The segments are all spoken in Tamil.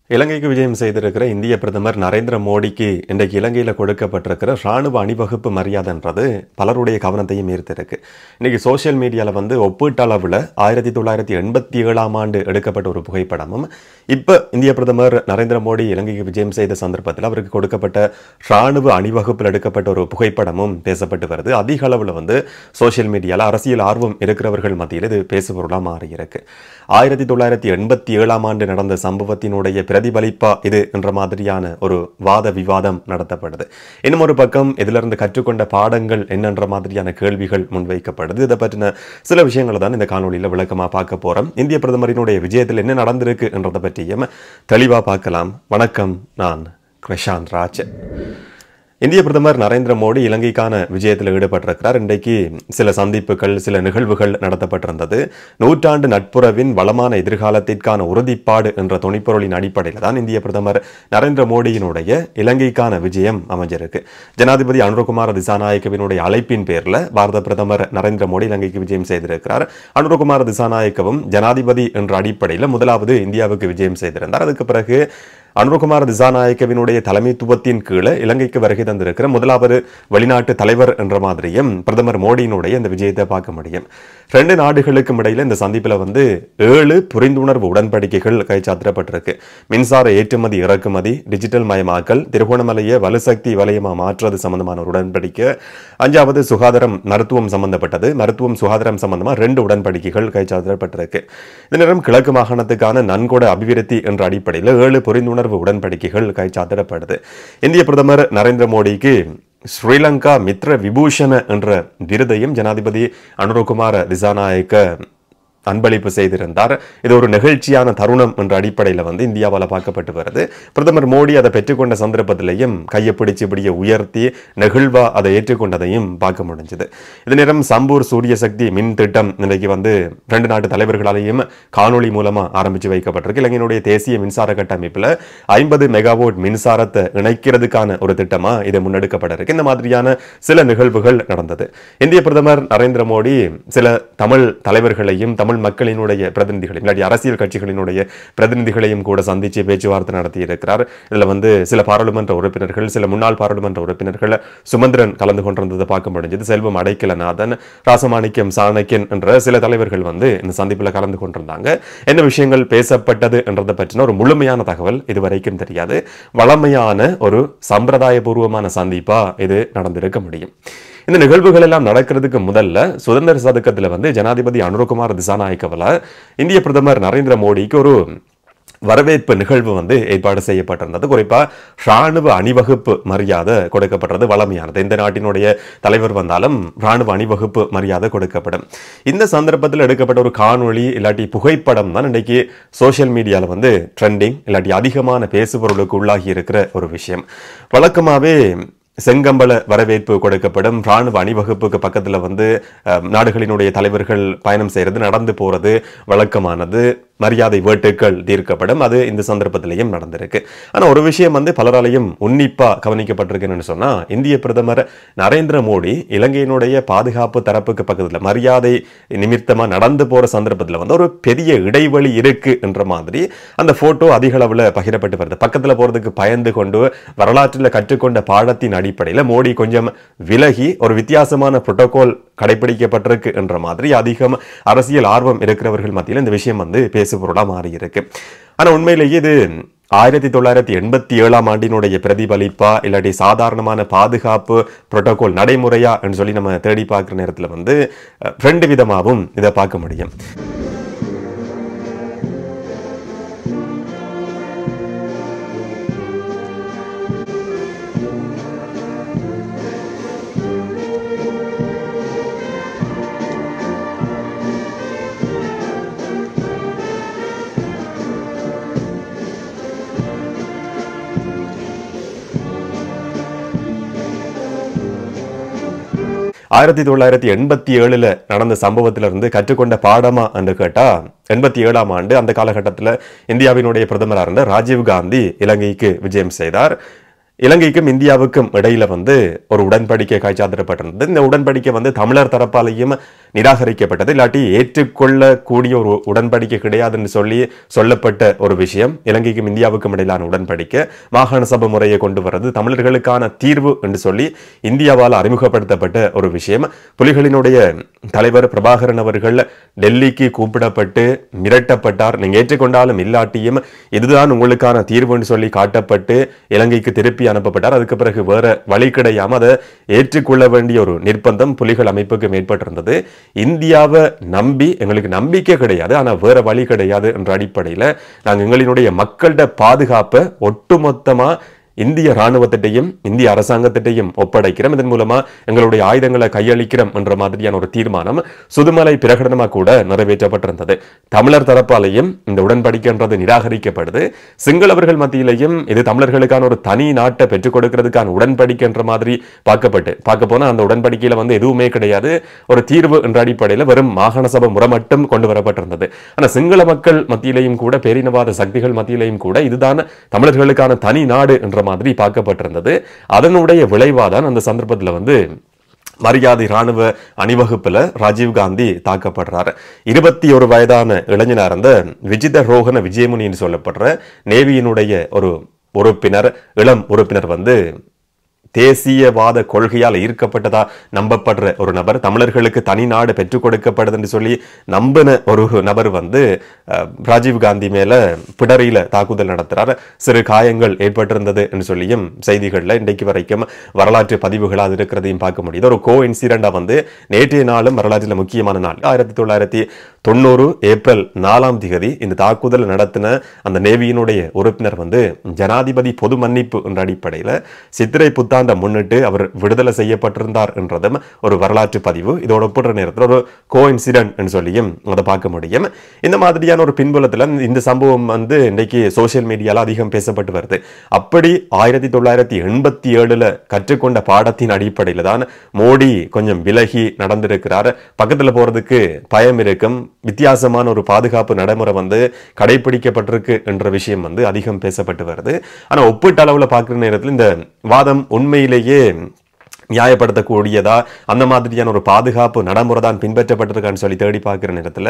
இலங்கைக்கு விஜயம் செய்திருக்கிற இந்திய பிரதமர் நரேந்திர மோடிக்கு இன்றைக்கு இலங்கையில் கொடுக்கப்பட்டிருக்கிற ராணுவ அணிவகுப்பு மரியாதைன்றது பலருடைய கவனத்தையும் ஈர்த்திருக்கு. இன்னைக்கு சோசியல் மீடியாவில் ஒப்பீட்டளவில் 1987 எடுக்கப்பட்ட ஒரு புகைப்படமும் இப்போ இந்திய பிரதமர் நரேந்திர மோடி இலங்கைக்கு விஜயம் செய்த சந்தர்ப்பத்தில் அவருக்கு கொடுக்கப்பட்ட ராணுவ அணிவகுப்பில் எடுக்கப்பட்ட ஒரு புகைப்படமும் பேசப்பட்டு வருது. அதிக அளவில் சோசியல் மீடியாவில் அரசியல் ஆர்வம் இருக்கிறவர்கள் மத்தியில் இது பேசுபொருளாக மாறியிருக்கு. 1987 நடந்த சம்பவத்தினுடைய பிரதிபலிப்பா இது என்ற மாதிரியான ஒரு வாத விவாதம் நடத்தப்படுது. இன்னும் ஒரு பக்கம் இதிலிருந்து கற்றுக்கொண்ட பாடங்கள் என்னென்ற மாதிரியான கேள்விகள் முன்வைக்கப்படுது. இதை பற்றின சில விஷயங்களை தான் இந்த காணொலியில் விளக்கமா பார்க்க போறோம். இந்திய பிரதமரினுடைய விஜயத்தில் என்ன நடந்திருக்கு என்றதை பற்றியும் தெளிவா பார்க்கலாம். வணக்கம், நான் கிருஷாந்த் ராஜ். இந்திய பிரதமர் நரேந்திர மோடி இலங்கைக்கான விஜயத்தில் ஈடுபட்டிருக்கிறார். இன்றைக்கு சில சந்திப்புகள், சில நிகழ்வுகள் நடத்தப்பட்டிருந்தது. நூற்றாண்டு நட்புறவின் வளமான எதிர்காலத்திற்கான உறுதிப்பாடு என்ற துணைப்பொருளின் அடிப்படையில் தான் இந்திய பிரதமர் நரேந்திர மோடியினுடைய இலங்கைக்கான விஜயம் அமைஞ்சிருக்கு. ஜனாதிபதி அனுரகுமார திசாநாயக்கவினுடைய அழைப்பின் பேரில் பாரத பிரதமர் நரேந்திர மோடி இலங்கைக்கு விஜயம் செய்திருக்கிறார். அனுரகுமார திசாநாயக்கவும் ஜனாதிபதி என்ற அடிப்படையில் முதலாவது இந்தியாவுக்கு விஜயம் செய்திருந்தார். அதுக்கு பிறகு அனுரகுமார திசாநாயக்கவினுடைய தலைமைத்துவத்தின் கீழே இலங்கைக்கு வருகை தந்திருக்கிற முதலாவது வெளிநாட்டு தலைவர் என்ற மாதிரியும் பிரதமர் மோடியினுடைய இந்த விஜயத்தை பார்க்க முடியும். 2 நாடுகளுக்கும் இடையில இந்த சந்திப்பில் 7 புரிந்துணர்வு உடன்படிக்கைகள் கைச்சாத்திரப்பட்டிருக்கு. மின்சார ஏற்றுமதி இறக்குமதி, டிஜிட்டல் மயமாக்கல், திருகோணமலையை வலுசக்தி வலயமாக மாற்றுவது சம்பந்தமான ஒரு உடன்படிக்கை, 5வது சுகாதாரம் மருத்துவம் சம்பந்தப்பட்டது, மருத்துவம் சுகாதாரம் சம்பந்தமாக 2 உடன்படிக்கைகள் கைச்சாத்திரப்பட்டிருக்கு. இந்த நேரம் கிழக்கு மாகாணத்துக்கான நன்கொடை அபிவிருத்தி என்ற அடிப்படையில் 7 புரிந்துணர்வு உடன்படிக்கைகள் கைச்சாத்திடப்படுது. இந்திய பிரதமர் நரேந்திர மோடிக்கு ஸ்ரீலங்கா மித்ர விபூஷண என்ற விருதையும் ஜனாதிபதி அனுரகுமார திசாநாயக்க அன்பளிப்பு செய்திருந்தார். இது ஒரு நிகழ்ச்சியான தருணம் என்ற அடிப்படையில் இந்தியாவால் பார்க்கப்பட்டு வருது. பிரதமர் மோடி அதை பெற்றுக்கொண்ட சந்தர்ப்பத்திலையும் கையை பிடிச்சு இப்படியே உயர்த்தி நெகிழ்வா அதை ஏற்றுக்கொண்டதையும் பார்க்க முடிஞ்சது. இது நேரம் சம்பூர் சூரிய சக்தி மின் திட்டம் இன்றைக்கு 2 நாட்டு தலைவர்களாலேயும் காணொலி மூலமா ஆரம்பிச்சு வைக்கப்பட்டிருக்கு. இலங்கையினுடைய தேசிய மின்சார கட்டமைப்பில் 50 மெகாவாட் மின்சாரத்தை இணைக்கிறதுக்கான ஒரு திட்டமா இது முன்னெடுக்கப்பட இருக்கு. இந்த மாதிரியான சில நிகழ்வுகள் நடந்தது. இந்திய பிரதமர் நரேந்திர மோடி சில தமிழ் தலைவர்களையும் தமிழ் மக்களினுடைய பிரதிநிதிகளையும் இல்லாட்டி அரசியல் கட்சிகளினுடைய பிரதிநிதிகளையும் கூட சந்திச்சு பேச்சுவார்த்தை நடத்தி இருக்கிறார். இதுல சில பாராளுமன்ற உறுப்பினர்கள், சில முன்னாள் பாராளுமன்ற உறுப்பினர்கள் சுமந்திரன் கலந்து கொண்டிருந்ததை பார்க்க முடிஞ்சது. செல்வம் அடைக்கலநாதன், ராசமாணிக்கம் சாணக்கியன் என்ற சில தலைவர்கள் இந்த சந்திப்பில் கலந்து கொண்டிருந்தாங்க. என்ன விஷயங்கள் பேசப்பட்டது என்றதை பற்றின ஒரு முழுமையான தகவல் இதுவரைக்கும் தெரியாது. வளமையான ஒரு சம்பிரதாயபூர்வமான சந்திப்பா இது நடந்திருக்க முடியும். இந்த நிகழ்வுகள் எல்லாம் நடக்கிறதுக்கு முதல்ல சுதந்திர சதுக்கத்தில் ஜனாதிபதி அனுரகுமார திசாநாயக்கவால் இந்திய பிரதமர் நரேந்திர மோடிக்கு ஒரு வரவேற்பு நிகழ்வு ஏற்பாடு செய்யப்பட்டிருந்தது. குறிப்பா ராணுவ அணிவகுப்பு மரியாதை கொடுக்கப்பட்டது. வளமையானது. எந்த நாட்டினுடைய தலைவர் வந்தாலும் ராணுவ அணிவகுப்பு மரியாதை கொடுக்கப்படும். இந்த சந்தர்ப்பத்தில் எடுக்கப்பட்ட ஒரு காணொளி இல்லாட்டி புகைப்படம் தான் இன்றைக்கு சோசியல் மீடியாவில் ட்ரெண்டிங் இல்லாட்டி அதிகமான பேசுபொருளுக்கு உள்ளாகி இருக்கிற ஒரு விஷயம். வழக்கமாவே செங்கம்பள வரவேற்பு கொடுக்கப்படும். ராணுவ அணிவகுப்புக்கு பக்கத்தில் நாடுகளினுடைய தலைவர்கள் பயணம் செய்யறது, நடந்து போறது வழக்கமானது. மரியாதை வேட்டுக்கள் தீர்க்கப்படும். அது இந்த சந்தர்ப்பத்திலையும் நடந்திருக்கு. ஆனா ஒரு விஷயம் பலராலையும் உன்னிப்பா கவனிக்கப்பட்டிருக்குன்னு சொன்னா, இந்திய பிரதமர் நரேந்திர மோடி இலங்கையினுடைய பாதுகாப்பு தரப்புக்கு பக்கத்தில் மரியாதை நிமித்தமா நடந்து போற சந்தர்ப்பத்தில் ஒரு பெரிய இடைவெளி இருக்கு என்ற மாதிரி அந்த போட்டோ அதிக அளவில் பகிரப்பட்டு வருது. பக்கத்தில் போறதுக்கு பயந்து கொண்டு வரலாற்றில் கற்றுக்கொண்ட பாடத்தின் அடிப்படையில் மோடி கொஞ்சம் விலகி ஒரு வித்தியாசமான புரோட்டோகால் கடைபிடிக்கப்பட்டிருக்கு என்ற மாதிரி அதிகம் அரசியல் ஆர்வம் இருக்கிறவர்கள் மத்தியில் இந்த விஷயம் பேசுபொருளா மாறி இருக்கு. ஆனா உண்மையிலேயே இது 1987 பிரதிபலிப்பா இல்லாட்டி சாதாரணமான பாதுகாப்பு புரோட்டோகால் நடைமுறையா என்று சொல்லி நம்ம தேடி பார்க்கிற நேரத்தில் 2 விதமாகவும் இதை பார்க்க முடியும். ஆயிரத்தி 1987 நடந்த சம்பவத்திலிருந்து கற்றுக்கொண்ட பாடமா என்று கேட்டா, 87 அந்த காலகட்டத்தில் இந்தியாவினுடைய பிரதமராக இருந்த ராஜீவ் காந்தி இலங்கைக்கு விஜயம் செய்தார். இலங்கைக்கும் இந்தியாவுக்கும் இடையில வந்து ஒரு உடன்படிக்கை கைச்சாத்திடப்பட்டிருந்தது. இந்த உடன்படிக்கை தமிழர் தரப்பாலையும் நிராகரிக்கப்பட்டது. இல்லாட்டி ஏற்றுக்கொள்ளக்கூடிய ஒரு உடன்படிக்கை கிடையாதுன்னு சொல்லப்பட்ட ஒரு விஷயம். இலங்கைக்கும் இந்தியாவுக்கும் இடையிலான உடன்படிக்கை மாகாண சபை முறையை கொண்டு வரது தமிழர்களுக்கான தீர்வு என்று சொல்லி இந்தியாவால் அறிமுகப்படுத்தப்பட்ட ஒரு விஷயம். புலிகளினுடைய தலைவர் பிரபாகரன் அவர்கள் டெல்லிக்கு கூப்பிடப்பட்டு மிரட்டப்பட்டார். நீங்க ஏற்றுக்கொண்டாலும் இல்லாட்டியும் இதுதான் உங்களுக்கான தீர்வுன்னு சொல்லி காட்டப்பட்டு இலங்கைக்கு திருப்பி அனுப்பப்பட்டார். அதுக்கு பிறகு வேற வழி கிடையாம அதை ஏற்றுக்கொள்ள வேண்டிய ஒரு நிர்பந்தம் புலிகள் அமைப்புக்கு ஏற்பட்டிருந்தது. இந்தியாவை நம்பி எங்களுக்கு நம்பிக்கை கிடையாது, ஆனா வேற வழி கிடையாது என்ற அடிப்படையில் நாங்கள் எங்களினுடைய மக்களோட பாதுகாப்பை ஒட்டுமொத்தமா இந்திய ராணுவத்திட்டையும் இந்திய அரசாங்கத்திட்டையும் ஒப்படைக்கிறோம், இதன் மூலமா எங்களுடைய ஆயுதங்களை கையளிக்கிறோம் என்ற மாதிரியான ஒரு தீர்மானம் சுதுமலை பிரகடனமாக கூட நிறைவேற்றப்பட்டிருந்தது. தமிழர் தரப்பாலையும் இந்த உடன்படிக்கைன்றது நிராகரிக்கப்படுது. சிங்களவர்கள் மத்தியிலையும் இது தமிழர்களுக்கான ஒரு தனி நாட்டை பெற்றுக் கொடுக்கிறதுக்கான உடன்படிக்கை என்ற மாதிரி பார்க்க போனா அந்த உடன்படிக்கையில எதுவுமே கிடையாது. ஒரு தீர்வு என்ற அடிப்படையில் வெறும் மாகாண சபை முறை மட்டும் கொண்டு வரப்பட்டிருந்தது. ஆனா சிங்கள மக்கள் மத்தியிலையும் கூட பேரினவாத சக்திகள் மத்தியிலையும் கூட இதுதான் தமிழர்களுக்கான தனி நாடு என்ற மாதிரி பார்க்கப்பட்டிருந்தது. அதனுடைய விளைவாதான் அந்த சந்தர்ப்பத்தில் மரியாதை ராணுவ அணிவகுப்புல ராஜீவ்காந்தி தாக்கப்படுறாரு. 21 வயதான இளைஞனா இருந்த விஜித ரோஹன விஜயமுனின்னு சொல்லப்படுற நேவியினுடைய ஒரு உறுப்பினர், இளம் உறுப்பினர் தேசியவாத கொள்கையால் ஈர்க்கப்பட்டதா நம்பப்படுற ஒரு நபர், தமிழர்களுக்கு தனி நாடு பெற்றுக் கொடுக்கப்படுதுன்னு சொல்லி நம்பின ஒரு நபர் ராஜீவ்காந்தி மேல பிடரியில தாக்குதல் நடத்துறார். சிறு காயங்கள் ஏற்பட்டிருந்தது என்று சொல்லியும் செய்திகள்ல இன்றைக்கு வரைக்கும் வரலாற்று பதிவுகளாக இருக்கிறதையும் பார்க்க முடியுது. ஒரு கோ இன்சிடென்டா நேற்றைய நாளும் வரலாற்றில் முக்கியமான நாள் 1990 ஏப்ரல் 4ஆம் தேதி இந்த தாக்குதல் நடத்தின அந்த நேவியினுடைய உறுப்பினர் ஜனாதிபதி பொது மன்னிப்பு என்ற அடிப்படையில் சித்திரை புத்தாண்டு முன்னிட்டு அவர் விடுதலை செய்யப்பட்டிருந்தார் என்றதும் ஒரு வரலாற்று பதிவு. இதோட ஒப்புற நேரத்தில் ஒரு கோ இன்சிடென்ட் என்று சொல்லியும் அதை பார்க்க முடியும். இந்த மாதிரியான ஒரு பின்புலத்தில் இந்த சம்பவம் இன்னைக்கு சோசியல் மீடியால அதிகம் பேசப்பட்டு வருது. அப்படி 1987 கற்றுக்கொண்ட பாடத்தின் அடிப்படையில் தான் மோடி கொஞ்சம் விலகி நடந்திருக்கிறார். பக்கத்தில் போறதுக்கு பயம் இருக்கும், வித்தியாசமான ஒரு பாதுகாப்பு நடைமுறை கடைபிடிக்கப்பட்டிருக்கு என்ற விஷயம் அதிகம் பேசப்பட்டு வருது. ஆனா ஒப்பீட்டு அளவுல பார்க்கிற நேரத்தில் இந்த வாதம் உண்மையிலேயே நியாயப்படுத்தக்கூடியதா, அந்த மாதிரியான ஒரு பாதுகாப்பு நடைமுறை தான் பின்பற்றப்பட்டிருக்கான்னு சொல்லி தேடி பார்க்கிற நேரத்தில்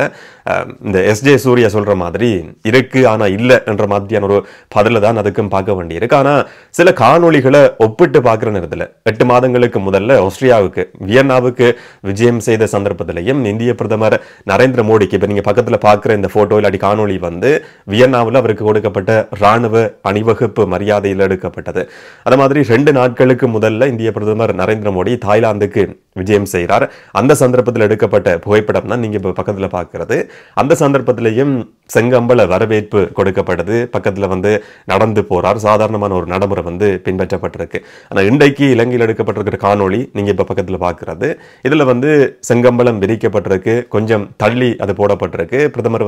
இந்த எஸ்ஜே சூர்யா சொல்ற மாதிரி இருக்கு ஆனா இல்லை என்ற மாதிரியான ஒரு பதில தான் அதுக்கும் பார்க்க வேண்டியிருக்கு. ஆனா சில காணொளிகளை ஒப்பிட்டு பார்க்கிற நேரத்தில் 8 மாதங்களுக்கு முதல்ல ஆஸ்திரியாவுக்கு வியன்னாவுக்கு விஜயம் செய்த சந்தர்ப்பத்திலையும் இந்திய பிரதமர் நரேந்திர மோடிக்கு இப்ப நீங்க பக்கத்துல பார்க்கிற இந்த போட்டோ இல்லாட்டி காணொளி வியன்னாவில் அவருக்கு கொடுக்கப்பட்ட ராணுவ அணிவகுப்பு மரியாதையில் எடுக்கப்பட்டது. அது மாதிரி 2 நாட்களுக்கு முதல்ல இந்திய பிரதமர் நரேந்திர மோடி தாய்லாந்துக்கு விஜயம் செய்கிறார். அந்த சந்தர்ப்பத்தில் எடுக்கப்பட்ட புகைப்படம் தான் நீங்க இப்ப பக்கத்துல பார்க்கிறது. அந்த சந்தர்ப்பத்திலையும் செங்கம்பல வரவேற்பு கொடுக்கப்படுது. பக்கத்துல நடந்து போறார். சாதாரணமான ஒரு நடைமுறை பின்பற்றப்பட்டிருக்கு. ஆனா இன்றைக்கு இலங்கையில் எடுக்கப்பட்டிருக்கிற காணொளி நீங்க இப்ப பக்கத்துல பார்க்கிறது. இதுல செங்கம்பலம் விரிக்கப்பட்டிருக்கு, கொஞ்சம் தள்ளி அது போடப்பட்டிருக்கு. பிரதமர்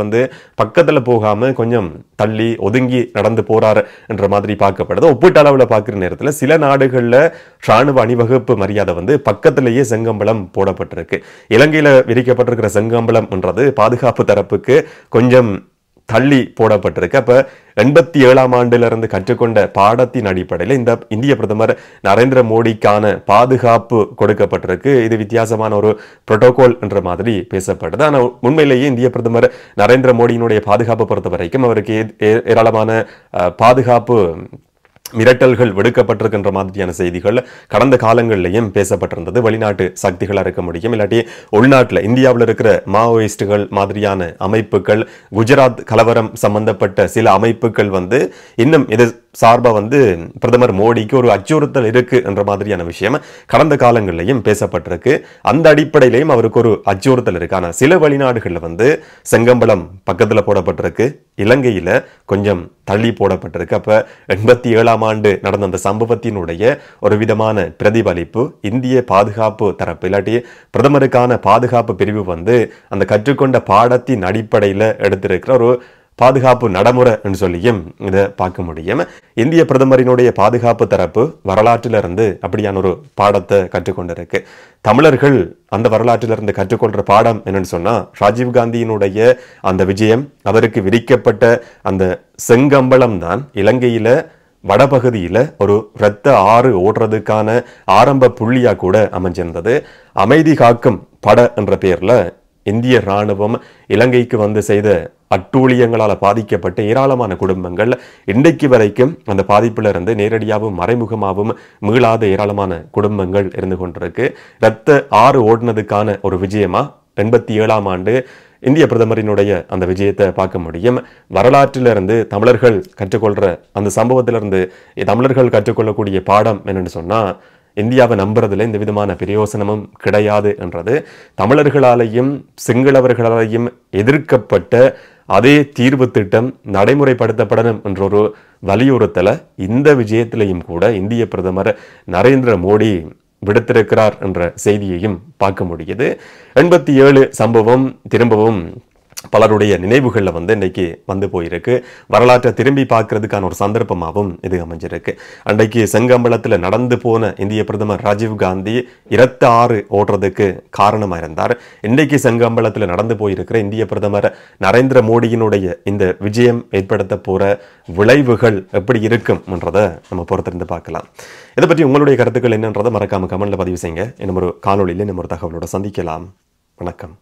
பக்கத்துல போகாம கொஞ்சம் தள்ளி ஒதுங்கி நடந்து போறார் என்ற மாதிரி பார்க்கப்படுது. ஒப்பீட்டு அளவுல பார்க்கிற நேரத்தில் சில நாடுகள்ல ராணுவ அணிவகுப்பு மரியாதை பக்கத்திலேயே செங்கம்பலம் போடப்பட்டிருக்கு. இலங்கையில விரிக்கப்பட்டிருக்கிற செங்கம்பலம் என்றது பாதுகாப்பு தரப்புக்கு கொஞ்சம் தள்ளி போடப்பட்டிருக்கு. அப்ப 87ஆம் ஆண்டிலிருந்து கற்றுக்கொண்ட பாடத்தின் அடிப்படையில் இந்த இந்திய பிரதமர் நரேந்திர மோடிக்கான பாதுகாப்பு கொடுக்கப்பட்டிருக்கு. இது வித்தியாசமான ஒரு புரோட்டோகால் என்ற மாதிரி பேசப்படுது. ஆனால் உண்மையிலேயே இந்திய பிரதமர் நரேந்திர மோடியினுடைய பாதுகாப்பு பொறுத்த வரைக்கும் அவருக்கு ஏராளமான பாதுகாப்பு மிரட்டல்கள் விடுக்கப்பட்டிருக்கின்ற மாதிரியான செய்திகள் கடந்த காலங்களிலையும் பேசப்பட்டிருந்தது. வெளிநாட்டு சக்திகளா இருக்க முடியும், இல்லாட்டி உள்நாட்டில் இந்தியாவில் இருக்கிற மாவோயிஸ்டுகள் மாதிரியான அமைப்புகள், குஜராத் கலவரம் சம்பந்தப்பட்ட சில அமைப்புகள் இன்னும் இது சார்பா பிரதமர் மோடிக்கு ஒரு அச்சுறுத்தல் இருக்கு என்ற மாதிரியான விஷயம் கடந்த காலங்களிலையும் பேசப்பட்டிருக்கு. அந்த அடிப்படையிலையும் அவருக்கு ஒரு அச்சுறுத்தல் இருக்கு. ஆனா சில வெளிநாடுகள்ல செங்கம்பலம் பக்கத்துல போடப்பட்டிருக்கு, இலங்கையில கொஞ்சம் தள்ளி போடப்பட்டிருக்கு. அப்ப 87ஆம் ஆண்டு நடந்த அந்த சம்பவத்தினுடைய ஒரு விதமான பிரதிபலிப்பு இந்திய பாதுகாப்பு தரப்பு இல்லாட்டி பிரதமருக்கான பாதுகாப்பு பிரிவு அந்த கற்றுக்கொண்ட பாடத்தின் அடிப்படையில் எடுத்திருக்கிற ஒரு பாதுகாப்பு நடைமுறை என்று சொல்லியும் இதை பார்க்க முடியும். இந்திய பிரதமரினுடைய பாதுகாப்பு தரப்பு வரலாற்றிலிருந்து அப்படியான ஒரு பாடத்தை கற்றுக்கொண்டிருக்கு. தமிழர்கள் அந்த வரலாற்றிலிருந்து கற்றுக்கொள்ற பாடம் என்னன்னு சொன்னா ராஜீவ்காந்தியினுடைய அந்த விஜயம், அவருக்கு விரிக்கப்பட்ட அந்த செங்கம்பலம் தான் இலங்கையில வடபகுதியில் ஒரு இரத்த ஆறு ஓடுறதுக்கான ஆரம்ப புள்ளியா கூட அமைஞ்சிருந்தது. அமைதி காக்கும் பட என்ற பெயர்ல இந்திய ராணுவம் இலங்கைக்கு வந்து செய்த அட்டூழியங்களால் பாதிக்கப்பட்ட ஏராளமான குடும்பங்கள் இன்றைக்கு வரைக்கும் அந்த பாதிப்புல இருந்து நேரடியாகவும் மறைமுகமாகவும் மீளாத ஏராளமான குடும்பங்கள் இருந்து கொண்டிருக்கு. இரத்த ஆறு ஓடினதுக்கான ஒரு விஜயமா 87ஆம் ஆண்டு இந்திய பிரதமரினுடைய அந்த விஜயத்தை பார்க்க முடியும். வரலாற்றிலிருந்து தமிழர்கள் கற்றுக்கொள்ற அந்த சம்பவத்திலிருந்து தமிழர்கள் கற்றுக்கொள்ளக்கூடிய பாடம் என்னன்னு சொன்னா, இந்தியாவை நம்புறதுல இந்த விதமான பிரயோசனமும் கிடையாது என்றது. தமிழர்களாலேயும் சிங்களவர்களாலேயும் எதிர்க்கப்பட்ட அதே தீர்வு திட்டம் நடைமுறைப்படுத்தப்படணும் என்ற ஒரு வலியுறுத்தலை இந்த விஜயத்திலையும் கூட இந்திய பிரதமர் நரேந்திர மோடி விடுத்திருக்கிறார் என்ற செய்தியையும் பார்க்க முடியுது. 87 சம்பவம் திரும்பவும் பலருடைய நினைவுகளில் வந்து இன்னைக்கு வந்து போயிருக்கு. வரலாற்றை திரும்பி பார்க்கறதுக்கான ஒரு சந்தர்ப்பமாகவும் இது அமைஞ்சிருக்கு. அன்றைக்கு செங்கம்பலத்தில் நடந்து போன இந்திய பிரதமர் ராஜீவ் காந்தி இரத்த ஆறு ஓடுறதுக்கு காரணமாக இருந்தார். இன்றைக்கு செங்கம்பலத்தில் நடந்து போயிருக்கிற இந்திய பிரதமர் நரேந்திர மோடியினுடைய இந்த விஜயம் ஏற்படுத்த போற விளைவுகள் எப்படி இருக்கும் என்றதை நம்ம பொறுத்திருந்து பார்க்கலாம். இதை பற்றி உங்களுடைய கருத்துக்கள் என்னன்றதை மறக்காம கமெண்ட்ல பதிவு செய்யுங்க. இன்னும் ஒரு காணொலியில் இன்னும் ஒரு தகவலோட சந்திக்கலாம். வணக்கம்.